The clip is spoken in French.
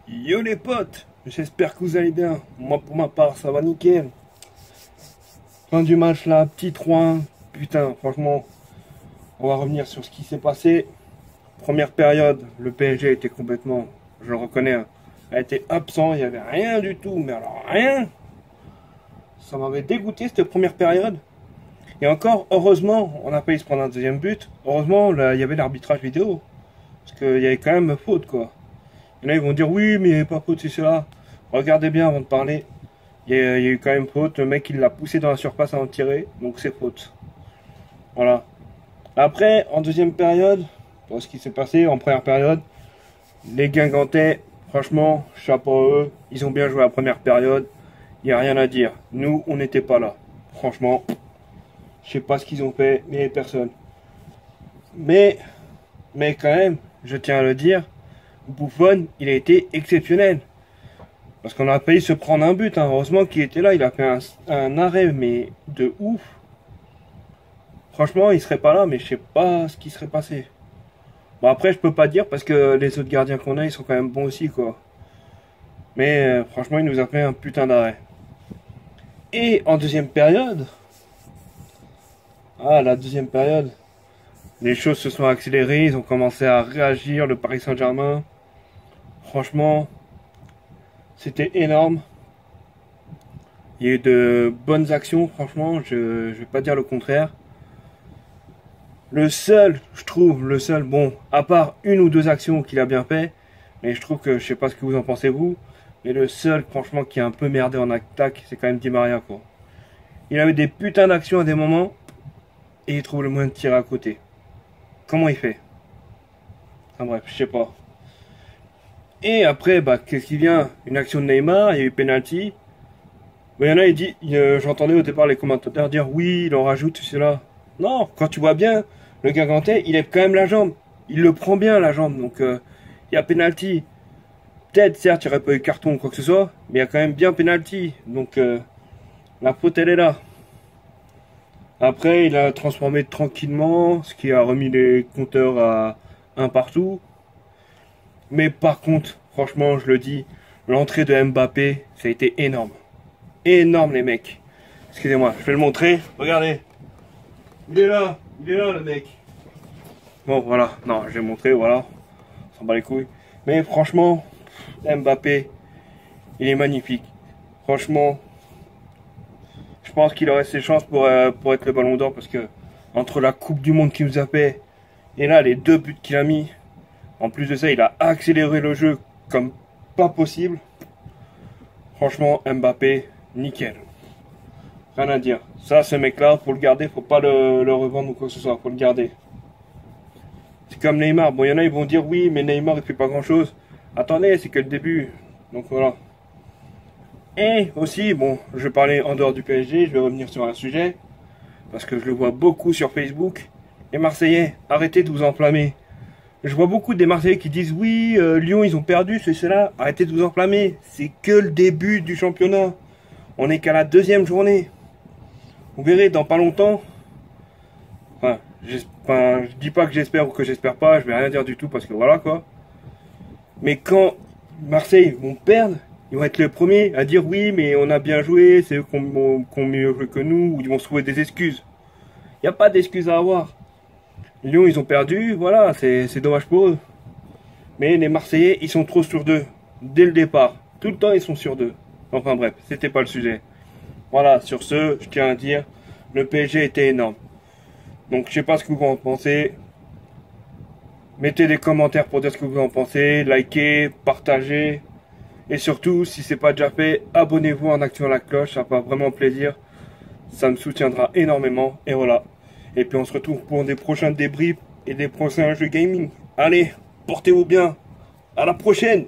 Yo les potes, j'espère que vous allez bien. Moi pour ma part ça va nickel. Fin du match là, petit 3-1. Putain franchement, on va revenir sur ce qui s'est passé. Première période, le PSG était complètement, je le reconnais, hein, a été absent, il n'y avait rien du tout, mais alors rien. Ça m'avait dégoûté cette première période. Et encore, heureusement, on n'a pas eu se prendre un deuxième but. Heureusement, là, il y avait l'arbitrage vidéo. Parce qu'il y avait quand même faute, quoi. Et là, ils vont dire, oui, mais pas faute, c'est cela. Regardez bien avant de parler. Il y a eu quand même faute. Le mec, il l'a poussé dans la surface avant de tirer. Donc, c'est faute. Voilà. Après, en deuxième période, pour ce qui s'est passé en première période, les Guingamptais, franchement, chapeau à eux. Ils ont bien joué la première période. Il n'y a rien à dire. Nous, on n'était pas là. Franchement, je sais pas ce qu'ils ont fait, mais personne. Mais quand même, je tiens à le dire, Buffon, il a été exceptionnel. Parce qu'on a failli se prendre un but. Hein. Heureusement qu'il était là. Il a fait un arrêt, mais de ouf. Franchement, il serait pas là, mais je sais pas ce qui serait passé. Bon, après, je peux pas dire parce que les autres gardiens qu'on a, ils sont quand même bons aussi, quoi. Mais franchement, il nous a fait un putain d'arrêt. Et en deuxième période, la deuxième période, les choses se sont accélérées, ils ont commencé à réagir, le Paris Saint-Germain. Franchement, c'était énorme. Il y a eu de bonnes actions, franchement, je vais pas dire le contraire. Le seul, bon, à part une ou deux actions qu'il a bien fait, mais je trouve que, je sais pas ce que vous en pensez vous, mais le seul, franchement, qui a un peu merdé en attaque, c'est quand même Di Maria, quoi. Il avait des putains d'actions à des moments, et il trouve le moyen de tirer à côté. Comment il fait? Enfin bref, je sais pas. Et après, qu'est-ce qui vient? Une action de Neymar, il y a eu penalty. Mais il y en a, j'entendais au départ les commentateurs dire, oui, il en rajoute, cela. Non, quand tu vois bien, le Guingamptais, il lève quand même la jambe. Il le prend bien, la jambe. Donc, il y a penalty. Peut-être, certes, il n'y aurait pas eu carton ou quoi que ce soit, mais il y a quand même bien penalty. Donc, la faute, elle est là. Après, il a transformé tranquillement, ce qui a remis les compteurs à un partout. Mais par contre, franchement, je le dis, l'entrée de Mbappé, ça a été énorme. Énorme, les mecs. Excusez-moi, je vais le montrer. Regardez. Il est là le mec. Bon, voilà. Non, je vais montrer, voilà. On s'en bat les couilles. Mais franchement, Mbappé, il est magnifique. Franchement, je pense qu'il aurait ses chances pour être le ballon d'or parce que entre la Coupe du Monde qu'il nous a fait et là, les deux buts qu'il a mis, en plus de ça, il a accéléré le jeu comme pas possible. Franchement, Mbappé, nickel. Rien à dire. Ça, ce mec-là, faut le garder, faut pas le revendre ou quoi que ce soit, faut le garder. C'est comme Neymar. Bon, il y en a, ils vont dire oui, mais Neymar, il fait pas grand-chose. Attendez, c'est que le début. Donc voilà. Et aussi, bon, je vais parler en dehors du PSG, je vais revenir sur un sujet. Parce que je le vois beaucoup sur Facebook. Les Marseillais, arrêtez de vous enflammer. Je vois beaucoup des Marseillais qui disent oui, Lyon, ils ont perdu, cela. Arrêtez de vous enflammer. C'est que le début du championnat. On n'est qu'à la deuxième journée. Vous verrez, dans pas longtemps. Enfin, je dis pas que j'espère ou que j'espère pas, je vais rien dire du tout parce que voilà quoi. Mais quand Marseille vont perdre, ils vont être les premiers à dire oui, mais on a bien joué, c'est eux qui ont mieux joué que nous, ou ils vont se trouver des excuses. Il n'y a pas d'excuses à avoir. Lyon, ils ont perdu, voilà, c'est dommage pour eux. Mais les Marseillais, ils sont trop sûrs d'eux. Dès le départ. Tout le temps, ils sont sûrs d'eux. Enfin bref, c'était pas le sujet. Voilà, sur ce, je tiens à dire, le PSG était énorme. Donc, je sais pas ce que vous en pensez. Mettez des commentaires pour dire ce que vous en pensez. Likez, partagez. Et surtout, si c'est pas déjà fait, abonnez-vous en activant la cloche. Ça fera vraiment plaisir. Ça me soutiendra énormément. Et voilà. Et puis, on se retrouve pour des prochains débriefs et des prochains jeux gaming. Allez, portez-vous bien. À la prochaine.